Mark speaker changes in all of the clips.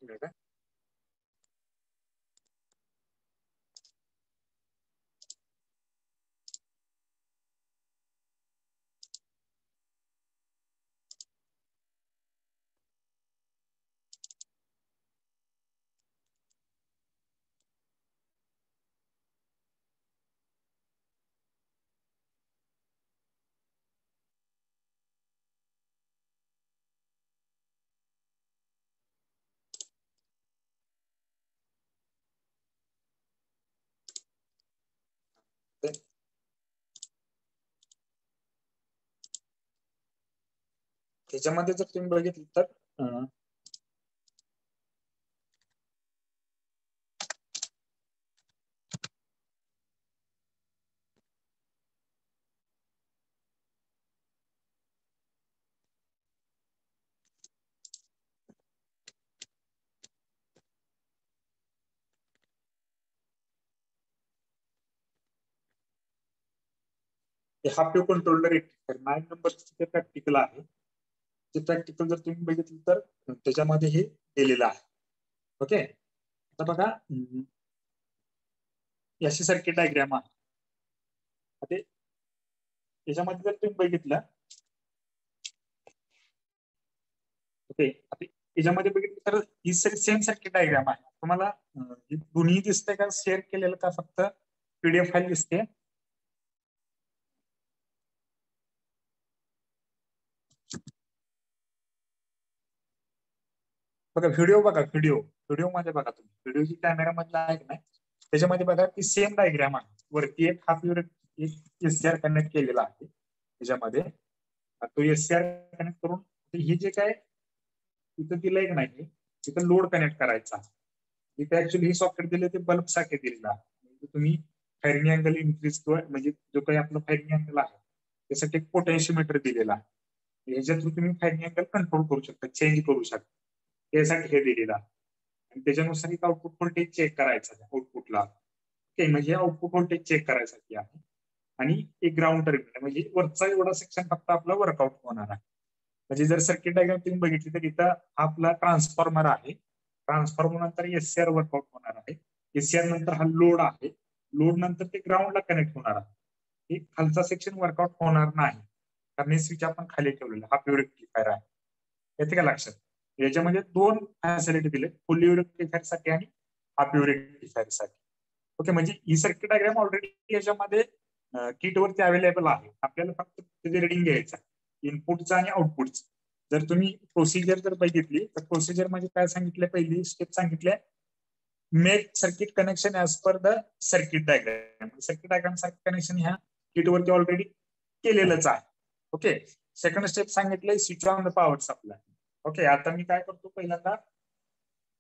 Speaker 1: Minute. त्याच्यामध्ये जर तुम्ही बघितलं तर हाफ वेव्ह कंट्रोलर रेक्टिफायर 9 नंबरचं प्रॅक्टिकल आहे. ते प्रॅक्टिकल जर तुम्ही बघितलं तर त्याच्यामध्ये हे दिलेलं आहे. ओके, आता बघा याची सर्किट डायग्राम आहे. याच्यामध्ये जर तुम्ही बघितलं ओके, याच्यामध्ये बघितलं तर ही सेम सर्किट डायग्राम आहे. तुम्हाला दोन्ही दिसते का शेअर केलेलं का फक्त पीडीएफ फाईल दिसते? बघा व्हिडिओ मध्ये बघा तुम्ही व्हिडिओ जी कॅमेरा मधला आहे की नाही त्याच्यामध्ये बघा की सेम डायग्राम आहे. वरती एक हाफ एक एससीआर कनेक्ट केलेला आहे. त्याच्यामध्ये तो एससीआर कनेक्ट करून हे जे काय इथं दिलंय की नाही तिथं लोड कनेक्ट करायचा. इथे ऍक्च्युली हे सॉकेट दिले ते बल्ब साठी दिलेलं आहे. म्हणजे तुम्ही फायरिंग अँगल इन्क्रीज किंवा म्हणजे जो काही आपला फायरिंग अँगल आहे त्यासाठी एक पोटेन्शियोमीटर दिलेला आहे. ह्याच्या थ्रू तुम्ही फायरिंग अँगल कंट्रोल करू शकता, चेंज करू शकता. त्यासाठी हे दिलेलं आहे आणि त्याच्यानुसार एक आउटपुट व्होल्टेज चेक करायचा आउटपुटला. ओके, म्हणजे आउटपुट व्होल्टेज चेक करायसाठी आहे. आणि एक ग्राउंड टर्मिनल म्हणजे वरचा एवढा सेक्शन फक्त आपला वर्कआउट होणार आहे. म्हणजे जर सर्किट डायग्राम तुम्ही बघितली तर इथं आपला ट्रान्सफॉर्मर आहे. ट्रान्सफॉर्मर नंतर एससीआर वर्कआउट होणार आहे. एससीआर नंतर हा लोड आहे. लोड नंतर ते ग्राउंडला कनेक्ट होणार आहे. हे खालचा सेक्शन वर्कआउट होणार नाही कारण हे स्विच आपण खाली ठेवलेला हा प्युअर रेक्टिफायर आहे. येते का लक्षात? याच्यामध्ये दोन फॅसिलिटी दिले, फुल्ली रेक्टिफायर साठी आणि हाफ वेव्ह रेक्टिफायर साठी. ओके, म्हणजे ही सर्किट डायग्राम ऑलरेडी याच्यामध्ये किट वरती अवेलेबल आहे. आपल्याला फक्त त्याचे रिडिंग घ्यायचं इनपुटचं आणि आउटपुटचं. जर तुम्ही प्रोसिजर जर बघितली तर प्रोसिजर म्हणजे काय सांगितलं, पहिली स्टेप सांगितल्या make circuit connection as per the circuit diagram. Circuit diagram सारखं कनेक्शन ह्या किट वरती ऑलरेडी केलेलंच आहे. ओके, सेकंड स्टेप सांगितलंय switch on the power supply. Okay, आता मी काय करतो पहिल्यांदा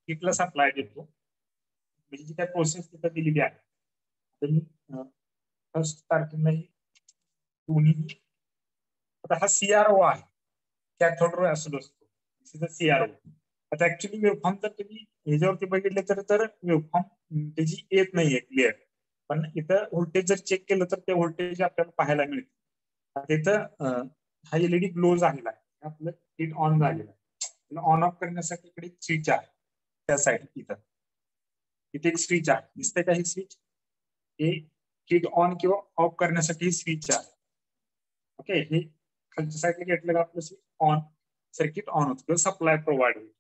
Speaker 1: किटला सप्लाय देतो. म्हणजे जी काय प्रोसेस तिथं दिलेली आहे. तर मी फर्स्ट स्टार्टिंगला दोन्ही आता हा सीआरओ आहे, कॅथोड रे असं असतो सीआरओ. आता ऍक्च्युली वेव्हफॉर्म जर तुम्ही ह्याच्यावरती बघितले तर वेव्हफॉर्म त्याची येत नाहीये क्लिअर. पण इथं व्होल्टेज जर चेक केलं तर ते व्होल्टेज आपल्याला पाहायला मिळते. इथं हा एलईडी ग्लो झालेला आहे, आपलं किट ऑन झालेलं आहे. ऑन ऑफ करण्यासाठी इकडे स्विच आहे त्या साईड. इथे एक स्विच आहे, दिसते का ही स्विच? हे किट ऑन किंवा ऑफ करण्यासाठी स्विच आहे. ओके, हे खालच्या साईडला घेतलं का आपलं ऑन सर्किट ऑन होतं किंवा सप्लाय प्रोव्हाइड होईल.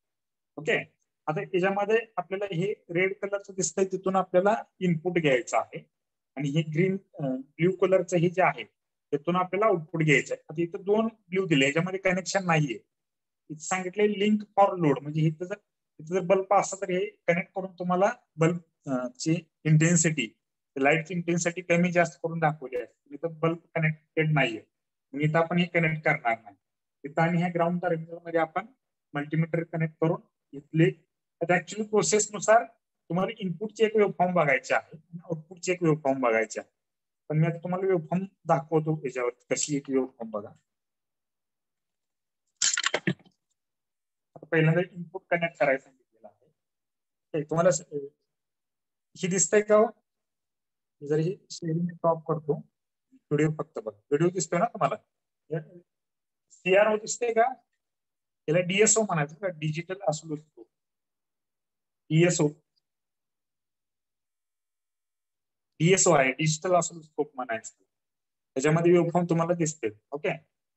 Speaker 1: ओके, आता याच्यामध्ये आपल्याला हे रेड कलरचं दिसतंय तिथून आपल्याला इनपुट घ्यायचं आहे आणि हे ग्रीन ब्ल्यू कलरचं हे जे आहे तिथून आपल्याला आउटपुट घ्यायचं आहे. आता इथं दोन ब्ल्यू दिले, याच्यामध्ये कनेक्शन नाहीये. इथं सांगितलंय लिंक फॉर लोड, म्हणजे इथं जर बल्ब असता तर हे कनेक्ट करून तुम्हाला बल्ब ची इंटेन्सिटी, लाईटची इंटेन्सिटी कमी जास्त करून दाखवली आहे. इथं बल्ब कनेक्टेड नाहीये, इथं आपण हे कनेक्ट करणार नाही. इथं आणि ह्या ग्राउंड टर्मिनल मध्ये आपण मल्टीमीटर कनेक्ट करून इथले ऍक्च्युअली प्रोसेस नुसार तुम्हाला इनपुटची एक वेव्हफॉर्म बघायची आहे आणि आउटपुटची एक वेव्हफॉर्म बघायची आहे. पण मी आता तुम्हाला वेव्हफॉर्म दाखवतो याच्यावर कशी एक वेव्हफॉर्म बघा. आता पहिल्यांदा इनपुट कनेक्ट करायला सांगितलेलं आहे. तुम्हाला ही दिसतंय का? जर ही शेअरिंग टॉप करतो, व्हिडिओ फक्त बघ, व्हिडिओ दिसतोय ना तुम्हाला? सीआरओ दिसते का? याला डीएसओ म्हणायचं का, डिजिटल असू शकतो. डीएसओ डीएसओ आहे, डिजिटल ऑसिलोस्कोप म्हणायचं. त्याच्यामध्ये वेव्हफॉर्म तुम्हाला दिसते. ओके,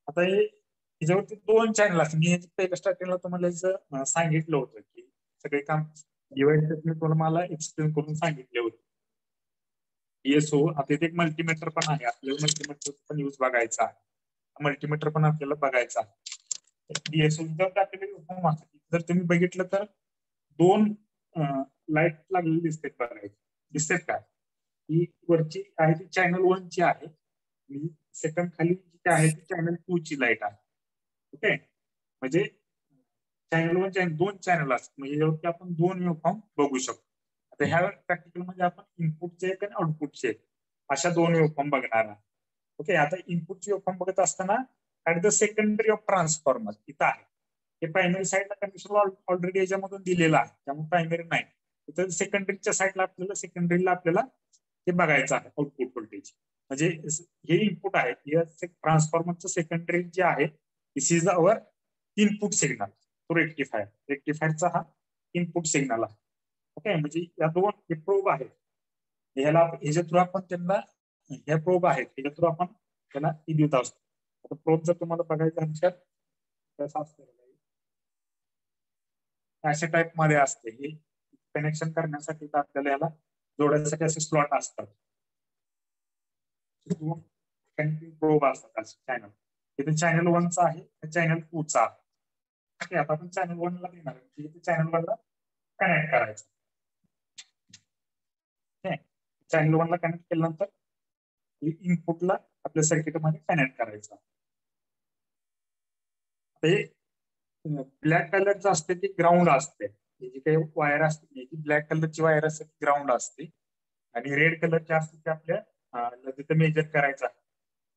Speaker 1: आता हे याच्यावरती 2 चॅनल असतात. मी पहिल्या स्टार्टिंगला तुम्हाला सांगितलं होतं की सगळे काम डिव्हाइसेस मी तुम्हाला एक्सप्लेन करून सांगितले होते. डीएसओ आता इथे एक मल्टीमीटर पण आहे, आपल्याला मल्टीमीटर पण यूज बघायचा आहे, मल्टीमीटर पण आपल्याला बघायचा आहे. डीएसओ जर तुम्ही बघितलं तर 2 लाईट लागलेली दिसते बघायची, दिसतेत का? ही वरची आहे ती चॅनल 1 ची आहे, आणि सेकंड खाली जी आहे ती चॅनल 2 ची लाईट आहे. ओके, म्हणजे चॅनल 1 चॅनल 2 चॅनल असतात, म्हणजे यावरती आपण 2 वेव्हफॉर्म बघू शकतो. आता ह्या प्रॅक्टिकल मध्ये आपण इनपुटचे आणि आउटपुटचे अशा 2 वेव्हफॉर्म बघणार आहोत. ओके, आता इनपुटचे वेव्हफॉर्म बघत असताना at the secondary of transformer इथं आहे. हे प्रायमरी साईडला कंडिशन ऑलरेडी याच्यामधून दिलेलं आहे, त्यामुळे प्रायमरी नाही. तर सेकंडरीच्या साईडला आपल्याला हे बघायचं आहे आउटपुट व्होल्टेज. म्हणजे हे इनपुट आहे, ट्रान्सफॉर्मरचं सेकंडरी जे आहे, दिस इज अवर इनपुट सिग्नल. तो रेक्टिफायरचा हा इनपुट सिग्नल आहे. ओके, म्हणजे या 2 हे प्रोब आहेत, ह्याच्या थ्रू आपण त्यांना ह्या प्रोब आहेत, ह्याच्या थ्रू आपण त्याला देत असतो. आता प्रोब जर तुम्हाला बघायचं असेल कसं असतं, अशा टाइप मध्ये असते. हे कनेक्शन करण्यासाठी आपल्याला याला जोडण्यासाठी असे स्लॉट असतात, प्रोब असतात चॅनल. इथे चॅनल 1 चा आहे, चॅनल 2 चा आहे. आता आपण चॅनल 1 ला घेणार, चॅनल 1 ला कनेक्ट करायचं. चॅनल 1 ला कनेक्ट केल्यानंतर इनपुटला आपल्या सर्किटमध्ये कनेक्ट करायचं. ते ब्लॅक कलरचं असते ती ग्राउंड असते, जी काही वायर असते ती ब्लॅक कलरची वायर असते ती ग्राउंड असते, आणि रेड कलरची असते ती आपल्या जिथं मेजर करायचं आहे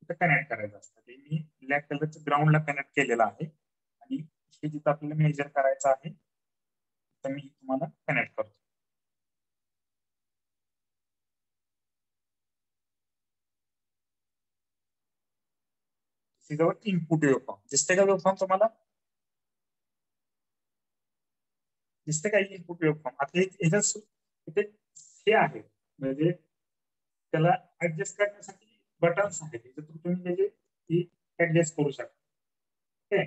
Speaker 1: तिथं कनेक्ट करायचं असतं. ते मी ब्लॅक कलरचं ग्राउंडला कनेक्ट केलेलं आहे, आणि हे जिथं आपल्याला मेजर करायचं आहे तिथं मी तुम्हाला कनेक्ट करतो. इनपुट वेव्हफॉर्म दिसते का? वेव्हफॉर्म तुम्हाला दिसते का? Input waveform. आता इथे हे आहे, म्हणजे त्याला ऍडजस्ट करण्यासाठी बटन्स आहेत, तुम्ही त्याची ऍडजस्ट करू शकता. ओके,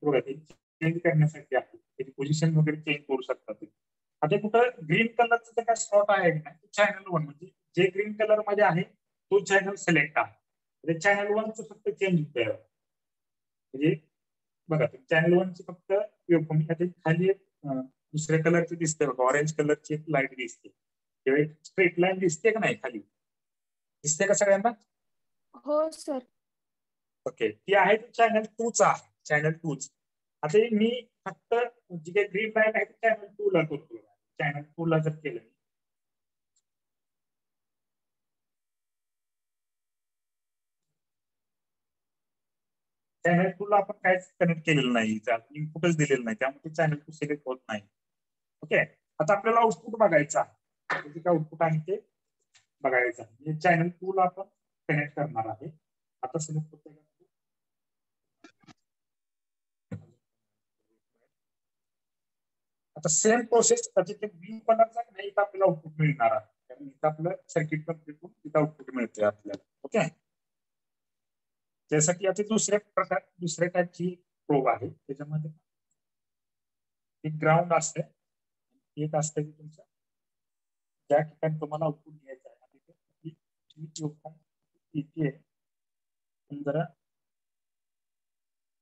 Speaker 1: बघा ते चेंज करण्यासाठी आहे, त्याची पोझिशन वगैरे चेंज करू शकता तुम्ही. आता कुठं ग्रीन कलरचं काय स्पॉट आहे ना, चॅनल 1 म्हणजे जे ग्रीन कलर मध्ये आहे तो चॅनल सिलेक्ट आहे. चॅनल 1 च फक्त चेंज होतंय, म्हणजे बघा चॅनल 1 ची फक्त खाली एक दुसऱ्या कलरची दिसते बघा, ऑरेंज कलरची एक लाईट दिसते, किंवा एक स्ट्रेट लाईन दिसते का नाही खाली, दिसते का सगळ्यांना?
Speaker 2: हो सर.
Speaker 1: ओके, ती आहे चॅनल 2 चा, चॅनल 2 आता मी फक्त जी काही ग्रीन लाईन आहे चॅनल 2 ला करतो. चॅनल 2 ला जर केलं, चॅनल 2 ला आपण काहीच कनेक्ट केलेलं नाही, इनपुटच दिलेलं नाही, त्यामुळे चॅनल 2 सिलेक्ट होत नाही. ओके, आता आपल्याला आउटपुट बघायचं आहे, जे काय आउटपुट आहे ते बघायचं आहे. चॅनल 2 ला आपण कनेक्ट करणार आहे. आता सिलेक्ट होते, आता सेम प्रोसेस तिथे ग्रीन कलरचा नाही तर आपल्याला आउटपुट मिळणार आहे, कारण इथं आपलं सर्किट कम्प्लीट होऊन तिथं आउटपुट मिळते आपल्याला. ओके, त्यासाठी आता दुसऱ्या टाईपची प्रोब आहे, त्याच्यामध्ये एक ग्राउंड असते, एक असते की तुमचं ज्या ठिकाणी तुम्हाला आउटपुट घ्यायचं आहे जरा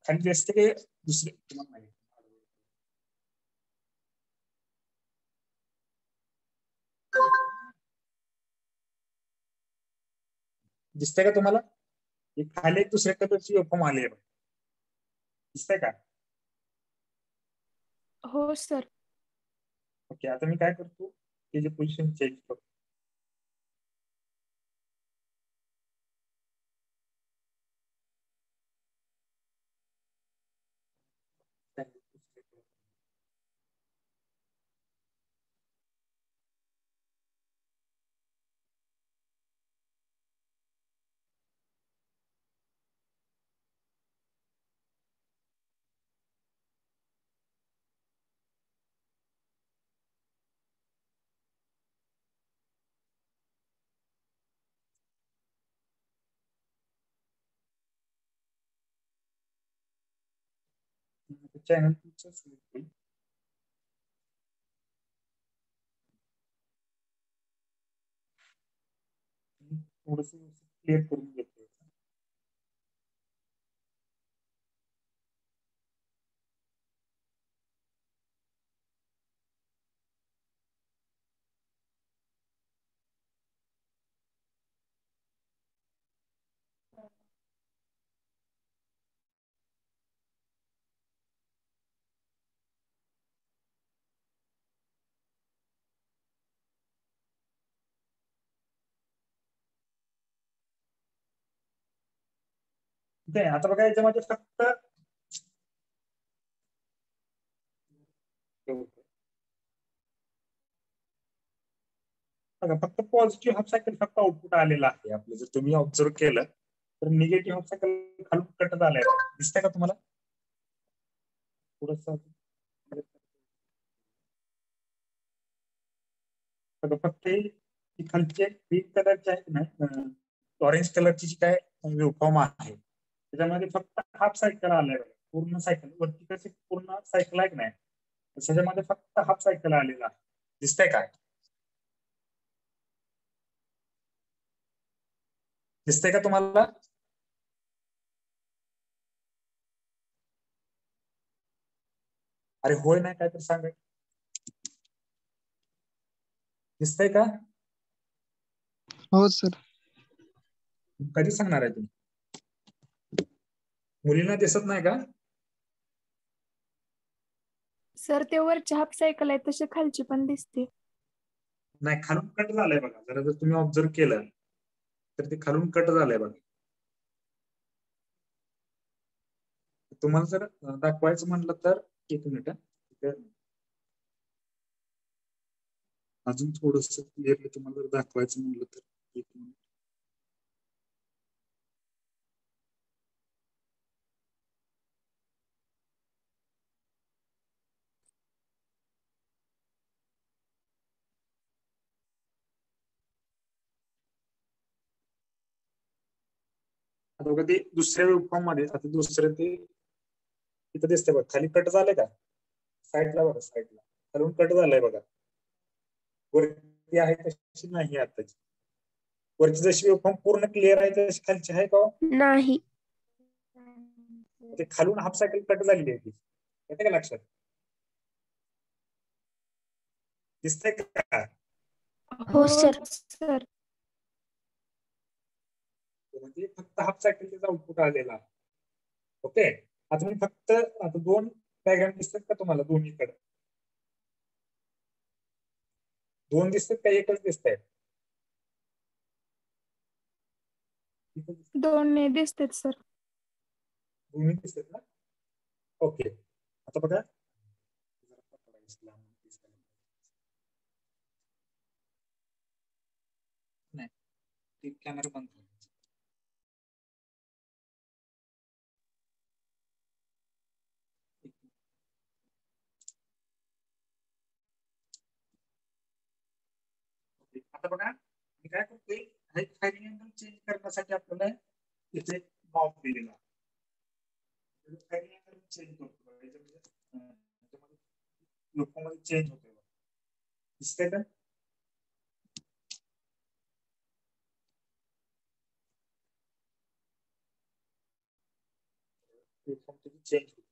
Speaker 1: खाली असते की दुसरे तुम्हाला माहिती दिसतंय का तुम्हाला? खाली एक दुसऱ्या कलरची वेव्हफॉर्म आली आहे, दिसतंय का?
Speaker 2: हो सर.
Speaker 1: ओके, आता मी काय करतो, त्याची पोझिशन चेंज करतो. चॅनल थोडस क्लिअर करून घेतो. ठीक आहे, आता बघा याच्यामध्ये फक्त बघा फक्त पॉझिटिव्ह हाफ सायकल फक्त आउटपुट आलेला आहे आपलं. जर तुम्ही ऑब्झर्व केलं तर निगेटिव्ह हाफ सायकल खालून कट झालाय. दिसतंय का तुम्हाला? थोडस फक्त ही खालची ग्रीन कलरची आहे ना, ऑरेंज कलरची जी काय वेवफॉर्म आहे त्याच्यामध्ये फक्त हाफ सायकल आलाय. पूर्ण सायकल वरती कशी पूर्ण सायकल आहे नाही, त्याच्यामध्ये फक्त हाफ सायकल आलेला आहे. दिसतंय काय? दिसतंय का तुम्हाला? अरे होय नाही काय तर सांगा. दिसतंय का?
Speaker 3: हो सर.
Speaker 1: कधी सांगणार आहे तुम्ही? मुलींना दिसत नाही का?
Speaker 2: सर ते वरची हाफ सायकल आहे तशी खालची पण दिसते.
Speaker 1: नाही, खालून कट झालंय बघा. जरा जर तुम्ही ऑब्झर्व केलं तर ते खालून कट झालंय बघा. तुम्हाला जर दाखवायचं म्हटलं तर एक मिनिट. अजून थोडस क्लिअरली तुम्हाला जर दाखवायचं म्हटलं तर एक मिनिट. आता बघा ते दुसऱ्या वेबफॉर्म मध्ये, आता दुसरं ते इथं दिसतंय बघा, खाली कट झालंय का? साईडला बघा, साईडला खालून कट झालंय बघा. वरती आहे तशी नाही आताची. वरची जशी वेबफॉर्म पूर्ण क्लिअर आहे तशी खालची आहे का?
Speaker 2: नाही.
Speaker 1: ते खालून हाफ सायकल कट झालेली आहे ती. येते का लक्षात? दिसतंय का?
Speaker 2: हो सर. सर
Speaker 1: म्हणजे फक्त हाफ सायकल त्याचा आउटपुट आलेला आहे. ओके, आता मी फक्त आता दोन डायग्राम दिसतात का तुम्हाला? दोन्हीकडे दोन दिसतात का एकच दिसत आहे?
Speaker 2: दोन्ही दिसतात सर.
Speaker 1: दोन्ही दिसतात ना? ओके, आता बघा नाही, कॅमेरा बंद करा. आता बघा मी काय करतोय, फायरिंग अँगल चेंज करण्यासाठी आपल्याला इथे माउस दिलेला आहे. फायरिंग अँगल चेंज करतो लोकांमध्ये चेंज होते. दिसतंय का? चेंज होते.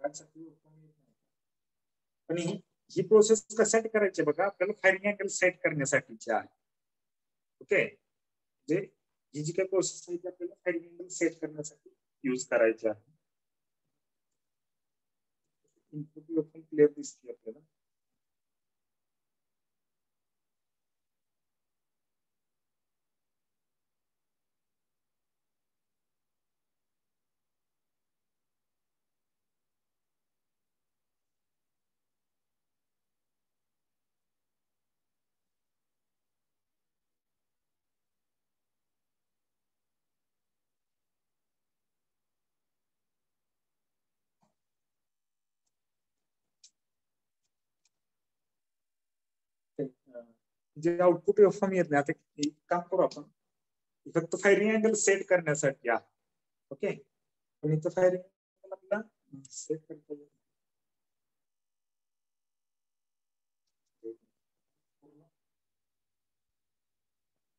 Speaker 1: बघायसाठी पण ही प्रोसेस कशासाठी करायची बघा, आपल्याला फायरिंग अँगल सेट करण्यासाठीची आहे. ओके, म्हणजे ही जी काही प्रोसेस आहे ती आपल्याला फायरिंग अँगल सेट करण्यासाठी यूज करायची आहे. इनपुट वेव्हफॉर्म क्लिअर दिसते आपल्याला. जे आउटपुट वेव्हफॉर्म येत नाही, आता एक काम करू आपण, फक्त फायरिंग अँगल सेट करण्यासाठी आहे. ओके, पण इथं फायरिंग अँगल आपल्याला सेट करता येईल.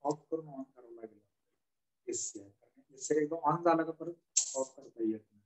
Speaker 1: ऑफ करून ऑन करावं लागेल. एकदा ऑन झाला का परत ऑफ करता येत नाही.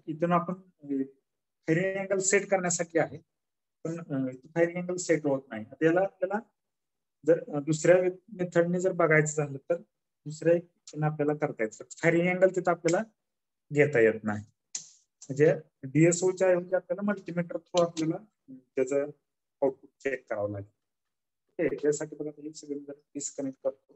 Speaker 1: इथून आपण फायरिंग अँगल सेट करण्यासाठी आहे, पण फायरिंग अँगल सेट होत नाही. त्याला आपल्याला जर दुसऱ्या मेथडने जर बघायचं झालं तर दुसऱ्या आपल्याला करता येतं. फायरिंग अँगल तिथं आपल्याला घेता येत नाही. म्हणजे डीएसओच्या ऐवजी आपल्याला मल्टीमीटर थ्रू आपल्याला त्याचं आउटपुट चेक करावं लागेल. त्यासाठी बघा हे सगळं जर डिस्कनेक्ट करतो.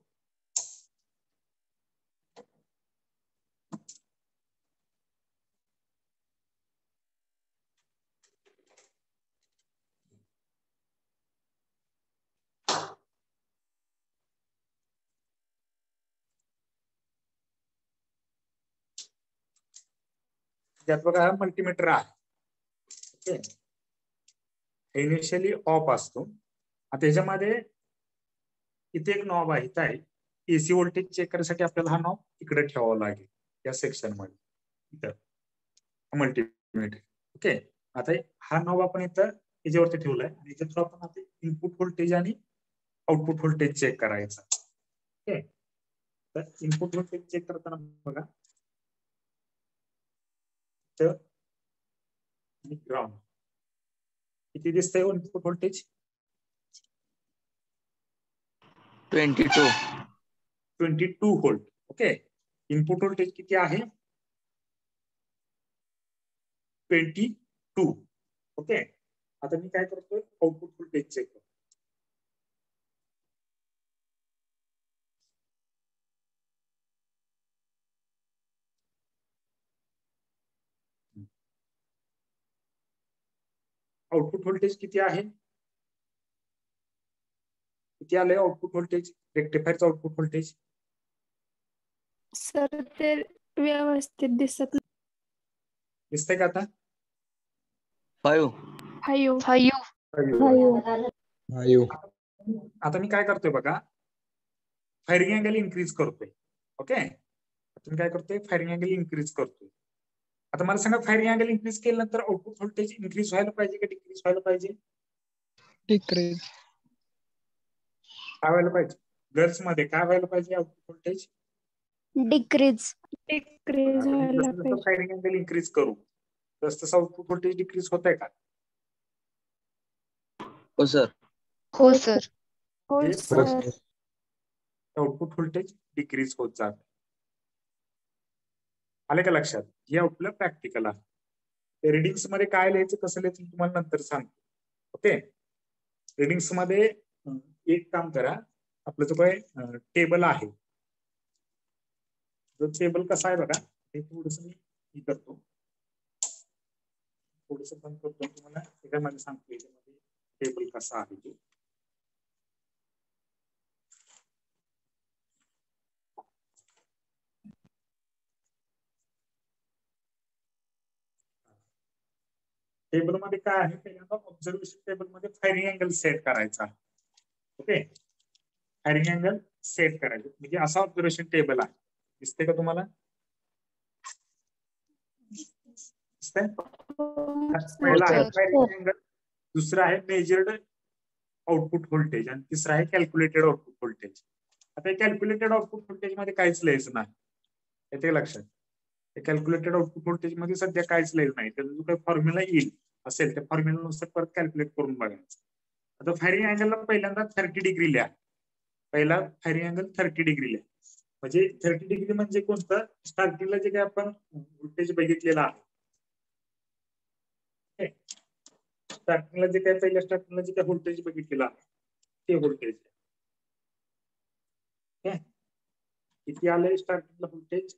Speaker 1: त्यात बघा हा मल्टीमीटर आहे. ओके, इनिशियली ऑफ असतो. त्याच्यामध्ये इथे एक नॉब आहे, इथं आहे. एसी व्होल्टेज चेक करण्यासाठी आपल्याला हा नॉब इकडे ठेवावा लागेल या सेक्शन मध्ये, इथं मल्टीमीटर. ओके, आता हा नॉब आपण इथं याच्यावरती ठेवलाय आणि याच्यात आपण आता इनपुट व्होल्टेज आणि आउटपुट व्होल्टेज चेक करायचा. ओके, तर इनपुट व्होल्टेज चेक करताना बघा ग्राउंड किती दिसतंय input voltage? 22 volt. Okay, input voltage किती आहे? 22. ओके, आता मी काय करतोय, आउटपुट व्होल्टेज चेक करतो. आउटपुट व्होल्टेज किती आहे? किती आलंय आउटपुट व्होल्टेज, रेक्टिफायरचं आउटपुट व्होल्टेज?
Speaker 2: सर ते व्यवस्थित दिसत
Speaker 1: दिसतंय का आता?
Speaker 2: 5.
Speaker 1: आता मी काय करतोय बघा, फायरिंग अँगल इन्क्रीज करतोय. ओके, तुम्ही काय करतोय, फायरिंग अँगल इन्क्रीज करतोय. आता मला सांगा फायरिंग अँगल इन्क्रीज केल्यानंतर आउटपुट व्होल्टेज इन्क्रीज व्हायला पाहिजे का डिक्रीज व्हायला पाहिजे?
Speaker 3: डिक्रीज.
Speaker 1: काय व्हायला पाहिजे? गर्ल्स मध्ये काय व्हायला पाहिजे आउटपुट व्होल्टेज?
Speaker 2: डिक्रीज व्हायला
Speaker 1: जसं
Speaker 2: पाहिजे.
Speaker 1: फायरिंग अँगल इन्क्रीज करू तसं आउटपुट व्होल्टेज डिक्रीज होत आहे का?
Speaker 4: हो सर.
Speaker 2: हो सर. हो
Speaker 1: हे
Speaker 2: सर.
Speaker 1: आउटपुट व्होल्टेज डिक्रीज होत जात. आले का लक्षात? हे आपलं प्रॅक्टिकल आहे. रिडिंग्स मध्ये काय लिहायचं कसं लिहायचं तुम्हाला नंतर सांगतो. ओके. रिडिंग्स मध्ये एक काम करा, आपलं जो काय टेबल आहे, जो टेबल कसा आहे बघा, हे थोडस मी करतो, थोडस बंद करतो, तुम्हाला त्याच्यामध्ये सांगतो याच्यामध्ये टेबल कसा आहे ते. टेबल मध्ये काय आहे, पहिल्यांदा ऑब्झर्वेशन टेबल मध्ये फायरिंग अँगल सेट करायचा. ओके. फायरिंग अँगल सेट करायचं म्हणजे असा ऑब्झर्वेशन टेबल आहे. दिसते का तुम्हाला? दिसतंय? पहिला आहे फायरिंग अँगल, दुसरा आहे मेजर्ड आउटपुट व्होल्टेज आणि तिसरा आहे कॅल्क्युलेटेड आउटपुट व्होल्टेज. आता कॅल्क्युलेटेड आउटपुट व्होल्टेज मध्ये काहीच लिहायचं नाही, येते लक्षात? कॅल्क्युलेटेड आउटपुट व्होल्टेज मध्ये सध्या काहीच लिहायचं नाही. त्याचा जो काही फॉर्म्युला येईल असेल त्या फॉर्म्युलानुसार परत कॅल्क्युलेट करून बघायचं. आता फायरिंग अँगलला पहिल्यांदा 30 डिग्री लिहा. पहिला फायरिंग अँगल 30 डिग्री लिहा. म्हणजे 30 डिग्री म्हणजे कोणतं? स्टार्टिंगला जे काही आपण व्होल्टेज बघितलेला आहे, स्टार्टिंगला जे काही पहिल्या स्टार्टिंगला जे काही व्होल्टेज बघितलेलं आहे ते व्होल्टेज किती आलंय स्टार्टिंगला व्होल्टेज?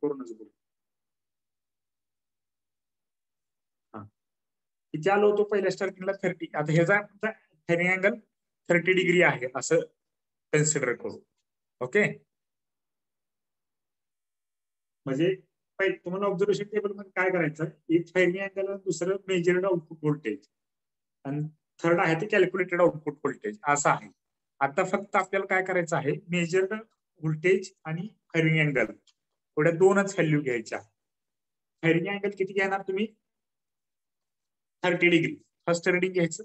Speaker 1: करूनच बोल. किती आलो होतो पहिल्या स्टार्टिंगला? 30. आता ह्याचा फायरिंग अँगल 30 डिग्री आहे असं कन्सिडर करू. ओके. म्हणजे तुम्हाला ऑब्झर्वेशन टेबल मध्ये काय करायचं, एक फायरिंग अँगल, दुसरं मेजर्ड आउटपुट व्होल्टेज आणि थर्ड आहे ते कॅल्क्युलेटेड आउटपुट व्होल्टेज असं आहे. आता फक्त आपल्याला काय करायचं आहे, मेजर्ड व्होल्टेज आणि फायरिंग अँगल थोड्या दोनच व्हॅल्यू घ्यायच्या. फायरिंग अँगल किती घेणार तुम्ही? 30 डिग्री. फर्स्ट रिडिंग घ्यायचं,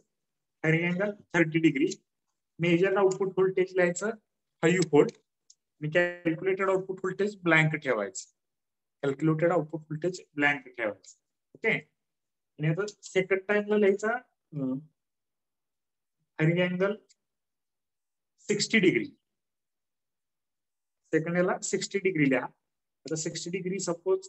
Speaker 1: firing angle 30 degree. Measured output voltage लिहायचं 5 व्होल्ट आणि कॅल्क्युलेटेड आउटपुट व्होल्टेज ब्लँक ठेवायचं. कॅल्क्युलेटेड आउटपुट व्होल्टेज ब्लँक ठेवायचं. ओके. आणि आता सेकंड टाइमला लिहायचा फायरिंग अँगल 60 डिग्री. सेकंड याला 60 डिग्री लिहा. आता 60 degree suppose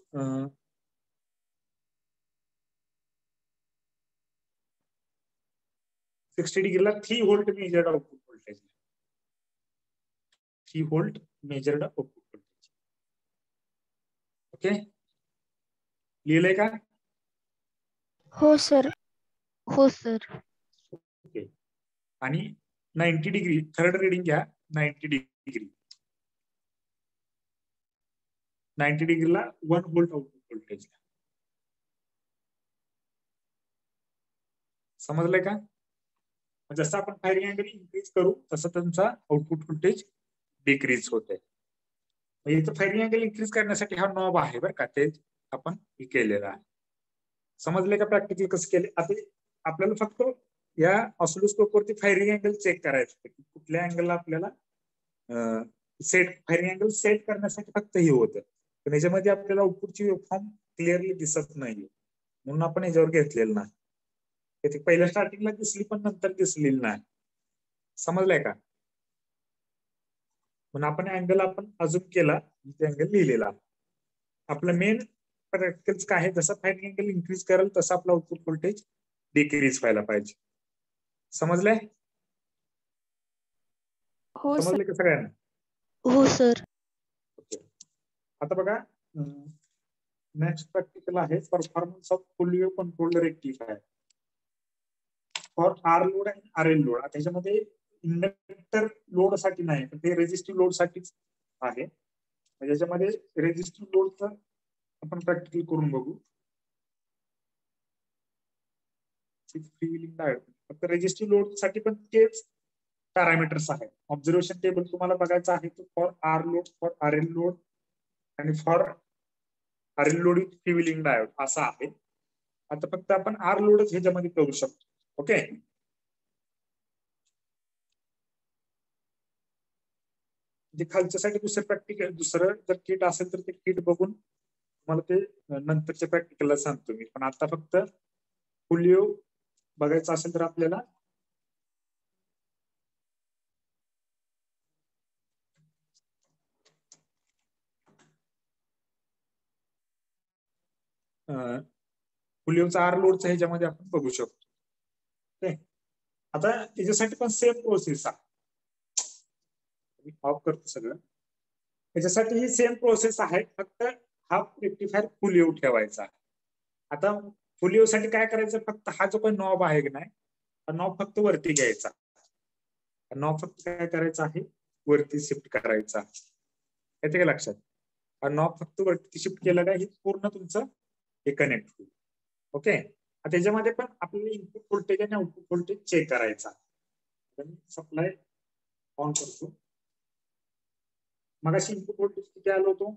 Speaker 1: 60 डिग्रीला 3 volt measured output voltage. 3 volt measured output voltage. Okay. लिहिलंय का?
Speaker 2: हो सर.
Speaker 5: हो सर.
Speaker 1: ओके. आणि 90 डिग्री थर्ड रिडिंग घ्या. 90 डिग्री 90 डिग्रीला 1 व्होल्ट आउटपुट व्होल्टेज. समजलंय का? जसं आपण फायरिंग अँगल इन्क्रीज करू तसं तुमचा आउटपुट व्होल्टेज डिक्रीज होते. इथं फायरिंग अँगल इन्क्रीज करण्यासाठी हा नॉब आहे बरं का, ते आपण केलेला आहे. समजले का प्रॅक्टिकल कसं केले? आता आपल्याला फक्त या ऑसिलोस्कोप वरती फायरिंग अँगल चेक करायचं, कुठल्या अँगलला आपल्याला फायरिंग अँगल सेट करण्यासाठी फक्त हे होतं. पण याच्यामध्ये आपल्याला आउटपुटची वेव्हफॉर्म क्लिअरली दिसत नाहीये म्हणून आपण याच्यावर घेतलेलं नाही. ते पहिल्या स्टार्टिंगला दिसली पण नंतर दिसलेली नाही. समजलंय का? म्हणून आपण अँगल आपण अजून केला, अँगल लिहिलेला. आपलं मेन प्रॅक्टिकल काय आहे, जसं फायरिंग अँगल इन्क्रीज करेल तसं आपलं आउटपुट व्होल्टेज डिक्रीज व्हायला पाहिजे. समजलंय?
Speaker 2: हो सर.
Speaker 1: समजले का सगळ्यांना?
Speaker 5: हो सर.
Speaker 1: आता बघा नेक्स्ट प्रॅक्टिकल आहे performance of full wave control rectifier for R load आणि आर एल लोड. त्याच्यामध्ये इंडक्टर लोड साठी नाही तर ते रेजिस्टिव्ह लोड साठीच आहे. याच्यामध्ये रेजिस्टिव्ह लोडचं आपण प्रॅक्टिकल करून बघू. फक्त रेजिस्टिव्ह लोड साठी पण तेच पॅरामीटर्स आहेत. ऑब्झर्वेशन टेबल तुम्हाला बघायचं आहे for R load, for R L load आणि for R L load with freewheeling diode असा आहे. आता फक्त आपण आर लोडच ह्याच्यामध्ये करू शकतो. ओके, जे खालच्यासाठी दुसरं जर किट असेल तर ते किट बघून मला ते नंतरच्या प्रॅक्टिकलला सांगतो मी. पण आता फक्त फुलिओ बघायचं असेल तर आपल्याला फुलिओचा आर लोडचा ह्याच्यामध्ये आपण बघू शकतो. ओके, आता याच्यासाठी पण सेम प्रोसेस आहे. मी ऑफ करतो सगळं. त्याच्यासाठी ही सेम प्रोसेस आहे, फक्त हा रेक्टिफायर फुलिओ ठेवायचा. आता फुलिओ साठी काय करायचं, फक्त हा जो काही नॉब आहे की नाही, हा नॉब फक्त वरती घ्यायचा. नॉब फक्त काय करायचा आहे, वरती शिफ्ट करायचा. येते का लक्षात? हा नॉब फक्त वरती शिफ्ट केला का हे पूर्ण तुमचं हे कनेक्ट होईल. ओके, त्याच्यामध्ये पण आपल्याला इनपुट व्होल्टेज आणि आउटपुट व्होल्टेज चेक करायचा. सप्लाय ऑन करतो. मगाशी इनपुट व्होल्टेज किती आलो होतो?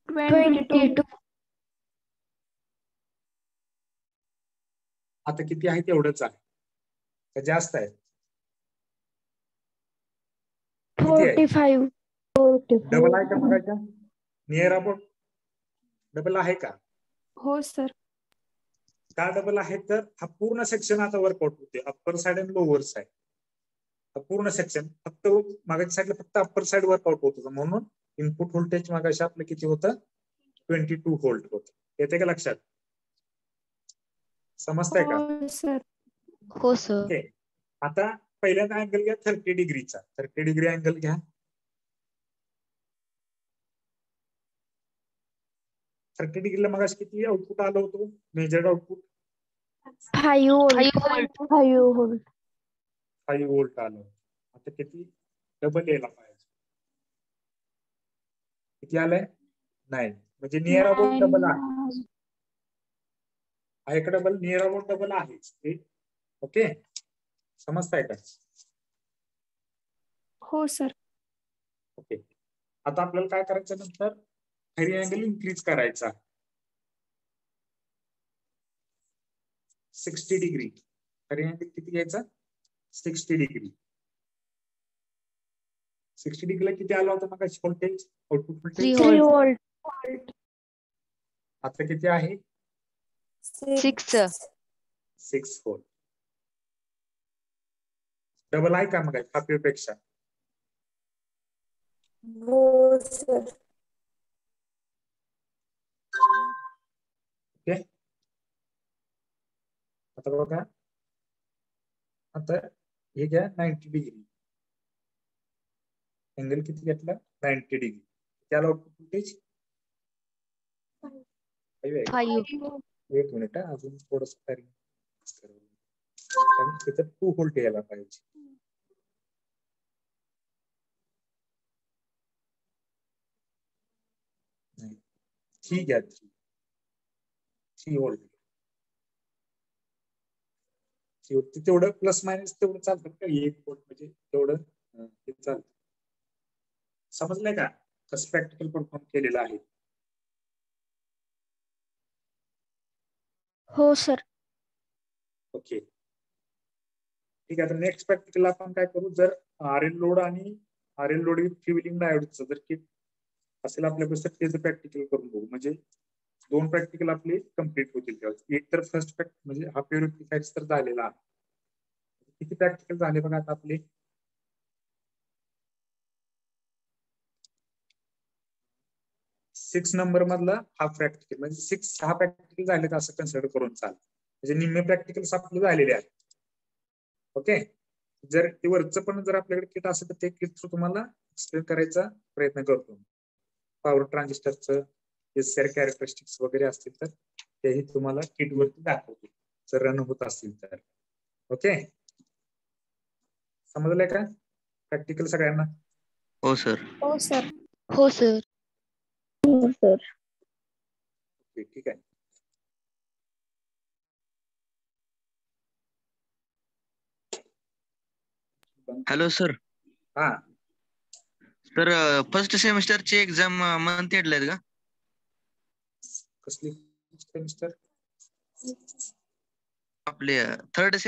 Speaker 2: 22.
Speaker 1: आता किती आहे तेवढंच आहे का जास्त आहे? किती आहे?
Speaker 5: 45.
Speaker 1: डबल आहे का मगाच्या? नियर अबाउट डबल आहे का?
Speaker 2: हो सर.
Speaker 1: का डबल आहे तर हा पूर्ण सेक्शन आता वर्कआउट होते, अप्पर साइड आणि लोअर साइड. हा पूर्ण सेक्शन फक्त मागाच्या साईडला फक्त अप्पर साइड वर्कआउट होत होतं, म्हणून इनपुट व्होल्टेज मागाशी आपलं किती होतं? 22 व्होल्ट होतं. येते का लक्षात? समजताय का?
Speaker 2: हो सर.
Speaker 5: हो सर.
Speaker 1: ओके, आता पहिल्यांदा अँगल घ्या 30 डिग्रीचा. 30 डिग्री अँगल घ्या. 30 डिग्रीला मग किती आउटपुट आलं होतं? Measured output
Speaker 5: 5 volt.
Speaker 1: 5 व्होल्ट आलं. आता किती डबल यायला पाहिजे? किती आलंय? 9. म्हणजे नियर अबाउट डबल आहे. आहे का डबल? नियर अबाउट डबल आहेच ते. ओके, समजताय का?
Speaker 2: हो सर.
Speaker 1: ओके, आता आपल्याला काय करायचं, नंतर खरी अँगल इन्क्रीज करायचा 60 डिग्री. खरी अँगल किती घ्यायचा? 60 डिग्री. 60 डिग्रीला किती आला होता मग व्होल्टेज? Output voltage
Speaker 5: 3 volt.
Speaker 1: आता किती आहे?
Speaker 5: 6.
Speaker 1: 6 व्होल्ट. डबल आहे का मग हाफ वेव्ह पेक्षा?
Speaker 2: हो सर.
Speaker 1: ओके, आता बघा, आता हे घ्या 90 डिग्री. अँगल किती घेतला? 90 डिग्री. त्याला आउटपुट व्होल्टेज
Speaker 5: 5.
Speaker 1: एक मिनिट अजून थोडस तिथं 2 व्होल्ट यायला पाहिजे. ठीक आहे, 3 व्होल्ट. तेवढं प्लस मायनस तेवढं चालतं का? 1 व्होल्ट म्हणजे तेवढं हे चालतं. समजलंय का कसं प्रॅक्टिकल परफॉर्म केलेलं आहे?
Speaker 5: हो सर.
Speaker 1: ओके, ठीक आहे. तर नेक्स्ट प्रॅक्टिकल आपण काय करू, जर आर एल लोड आणि R L load with freewheeling डायोडचं जर किट असेल आपल्याकडे तर त्याचं प्रॅक्टिकल करून बघू. म्हणजे 2 प्रॅक्टिकल आपले कम्प्लीट होतील तेव्हा. एक तर फर्स्ट म्हणजे हा प्युरिफायर तर झालेला आहे. किती प्रॅक्टिकल झाले बघा आता आपले? 6 नंबर मधला हा प्रॅक्टिकल म्हणजे 6 प्रॅक्टिकल झालेत असं कन्सिडर करून चाल. म्हणजे निम्मे प्रॅक्टिकल्स आपले झालेले आहेत. ओके, जर ते वरचं पण जर आपल्याकडे किट असेल तर ते किट थ्रू तुम्हाला एक्सप्लेन करायचा प्रयत्न करतो. पॉवर ट्रान्झिस्टरचं SR कॅरेक्टरिस्टिक्स वगैरे असतील तर तेही तुम्हाला किट वरती दाखवतो जर रन होत असतील तर. ओके, समजलंय का प्रॅक्टिकल सगळ्यांना?
Speaker 4: हो सर.
Speaker 2: हो सर.
Speaker 5: हो सर.
Speaker 1: ओके, ठीक आहे.
Speaker 4: Hello sir.
Speaker 1: हा,
Speaker 4: तर फर्स्ट सेमिस्टरची एक्झाम मंथ एंडला आहेत का?
Speaker 1: कसली सेमिस्टर?
Speaker 4: आपले थर्ड सेम